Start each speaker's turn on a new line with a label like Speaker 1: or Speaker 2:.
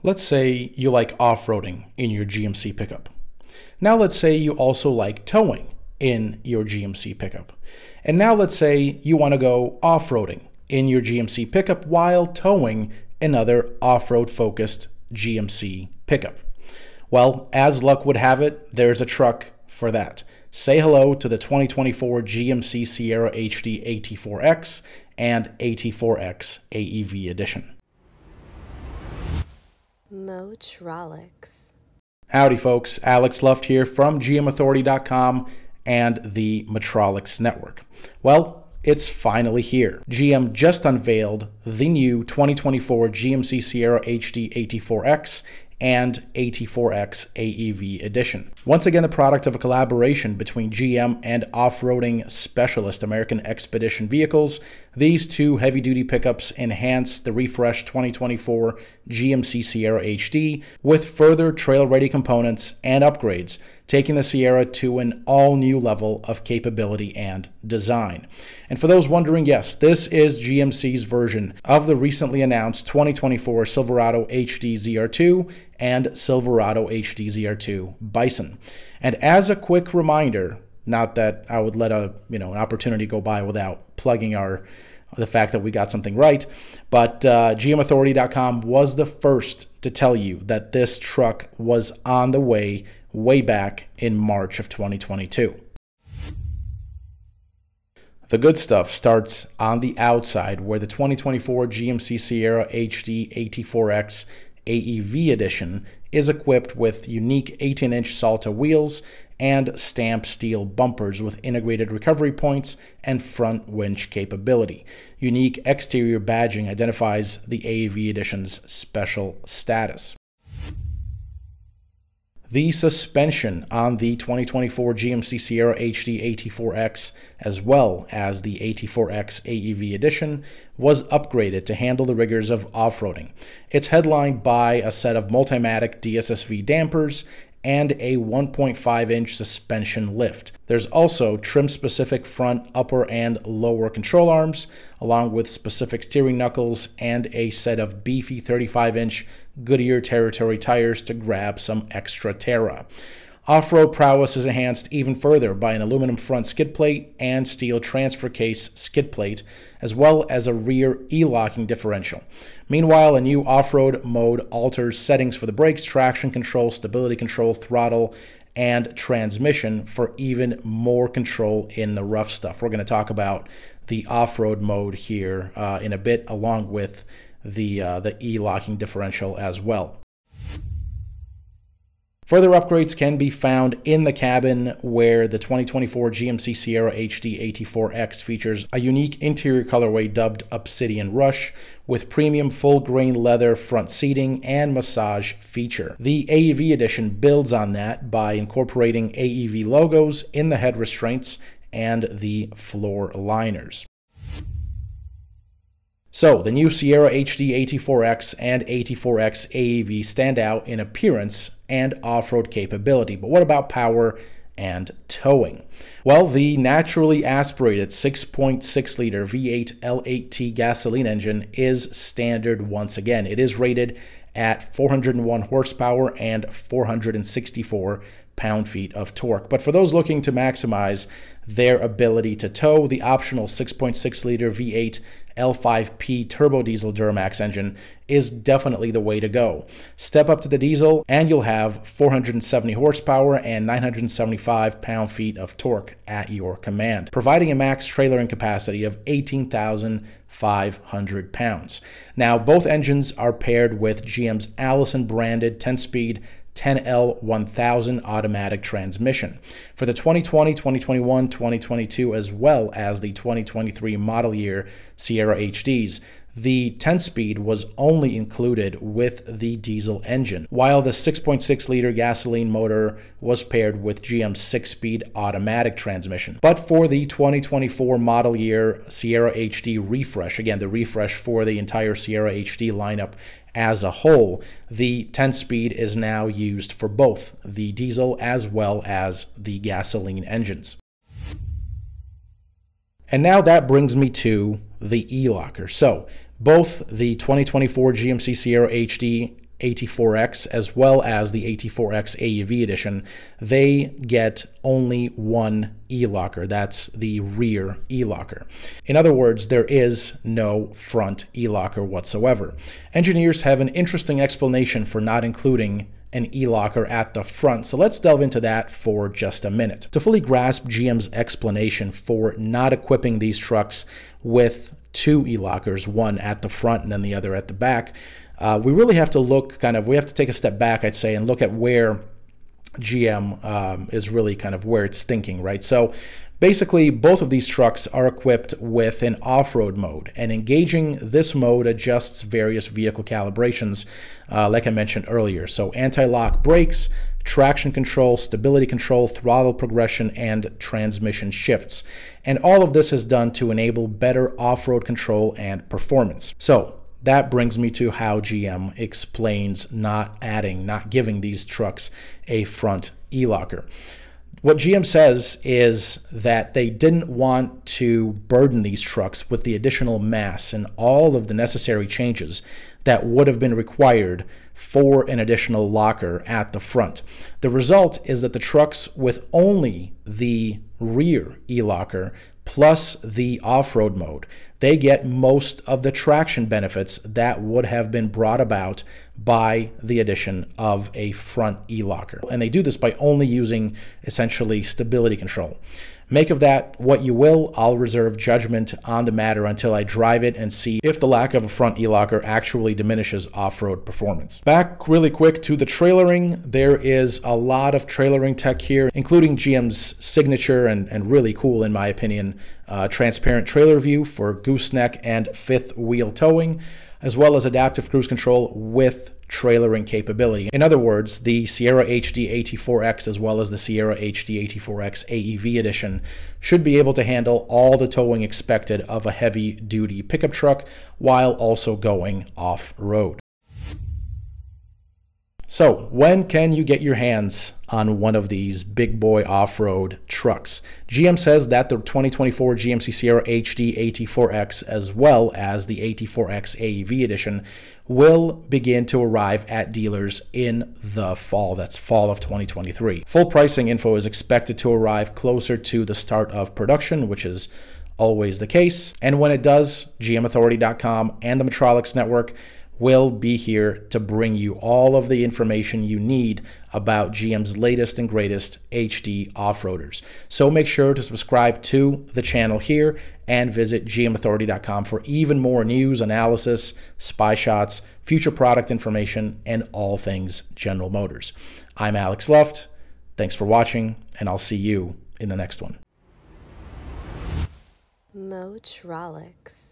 Speaker 1: Let's say you like off-roading in your GMC pickup. Now let's say you also like towing in your GMC pickup. And now let's say you want to go off-roading in your GMC pickup while towing another off-road focused GMC pickup. Well, as luck would have it, there's a truck for that. Say hello to the 2024 GMC Sierra HD AT4X and AT4X AEV edition.
Speaker 2: Motrolix.
Speaker 1: Howdy folks, Alex Luft here from GMAuthority.com and the Motrolix Network. Well, it's finally here. GM just unveiled the new 2024 GMC Sierra HD AT4X and AT4X AEV edition. Once again, the product of a collaboration between GM and off-roading specialist American Expedition Vehicles, these two heavy-duty pickups enhance the refreshed 2024 GMC Sierra HD with further trail-ready components and upgrades, taking the Sierra to an all-new level of capability and design. And for those wondering, yes, this is GMC's version of the recently announced 2024 Silverado HD ZR2 and Silverado HD ZR2 Bison. And as a quick reminder, not that I would let an opportunity go by without plugging the fact that we got something right, but GMAuthority.com was the first to tell you that this truck was on the way back in March of 2022. The good stuff starts on the outside, where the 2024 GMC Sierra HD AT4X AEV edition is equipped with unique 18-inch Salta wheels and stamped steel bumpers with integrated recovery points and front winch capability. Unique exterior badging identifies the AEV edition's special status. The suspension on the 2024 GMC Sierra HD AT4X as well as the AT4X AEV edition was upgraded to handle the rigors of off-roading. It's headlined by a set of Multimatic DSSV dampers and a 1.5-inch suspension lift. There's also trim-specific front, upper, and lower control arms, along with specific steering knuckles and a set of beefy 35-inch Goodyear Territory tires to grab some extra terra. Off-road prowess is enhanced even further by an aluminum front skid plate and steel transfer case skid plate, as well as a rear E-locking differential. Meanwhile, a new off-road mode alters settings for the brakes, traction control, stability control, throttle, and transmission for even more control in the rough stuff. We're going to talk about the off-road mode here in a bit, along with the E-locking differential as well. Further upgrades can be found in the cabin, where the 2024 GMC Sierra HD AT4X features a unique interior colorway dubbed Obsidian Rush with premium full-grain leather front seating and massage feature. The AEV edition builds on that by incorporating AEV logos in the head restraints and the floor liners. So, the new Sierra HD AT4X and AT4X AEV stand out in appearance and off-road capability, but what about power and towing? Well, the naturally aspirated 6.6-liter V8 L8T gasoline engine is standard once again. It is rated at 401 horsepower and 464 pound-feet of torque. But for those looking to maximize their ability to tow, the optional 6.6-liter V8 L5P turbo diesel Duramax engine is definitely the way to go. Step up to the diesel and you'll have 470 horsepower and 975 pound-feet of torque at your command, providing a max trailering capacity of 18,500 pounds. Now, both engines are paired with GM's Allison-branded 10-speed 10L1000 automatic transmission. For the 2020, 2021, 2022, as well as the 2023 model year Sierra HDs, the 10-speed was only included with the diesel engine, while the 6.6-liter gasoline motor was paired with GM's 6-speed automatic transmission. But for the 2024 model year Sierra HD refresh, again, the refresh for the entire Sierra HD lineup as a whole, the 10-speed is now used for both the diesel as well as the gasoline engines. And now that brings me to the E-Locker. So both the 2024 GMC Sierra HD AT4X as well as the AT4X AEV edition, they get only one ELocker. That's the rear ELocker. In other words, there is no front ELocker whatsoever. Engineers have an interesting explanation for not including an ELocker at the front, so let's delve into that for just a minute. To fully grasp GM's explanation for not equipping these trucks with two ELockers, one at the front and then the other at the back, we really have to look we have to take a step back, I'd say, and look at where GM is really kind of where it's thinking, right? So basically, both of these trucks are equipped with an off-road mode, and engaging this mode adjusts various vehicle calibrations, like I mentioned earlier. So anti-lock brakes, traction control, stability control, throttle progression, and transmission shifts. And all of this is done to enable better off-road control and performance. So that brings me to how GM explains not giving these trucks a front ELocker. What GM says is that they didn't want to burden these trucks with the additional mass and all of the necessary changes that would have been required for an additional locker at the front. The result is that the trucks with only the rear ELocker plus the off-road mode, they get most of the traction benefits that would have been brought about by the addition of a front ELocker. And they do this by only using essentially stability control. Make of that what you will. I'll reserve judgment on the matter until I drive it and see if the lack of a front ELocker actually diminishes off-road performance. Back really quick to the trailering. There is a lot of trailering tech here, including GM's signature and really cool, in my opinion, transparent trailer view for gooseneck and fifth wheel towing, as well as adaptive cruise control with trailering capability. In other words, the Sierra HD AT4X as well as the Sierra HD AT4X AEV edition should be able to handle all the towing expected of a heavy-duty pickup truck while also going off-road. So, when can you get your hands on one of these big boy off-road trucks? GM says that the 2024 GMC Sierra HD AT4X as well as the AT4X AEV edition will begin to arrive at dealers in the fall. That's fall of 2023. Full pricing info is expected to arrive closer to the start of production, which is always the case. And when it does, GMAuthority.com and the Metrolix Network will be here to bring you all of the information you need about GM's latest and greatest HD off-roaders. So make sure to subscribe to the channel here and visit GMAuthority.com for even more news, analysis, spy shots, future product information, and all things General Motors. I'm Alex Luft. Thanks for watching, and I'll see you in the next one.
Speaker 2: Motrolix.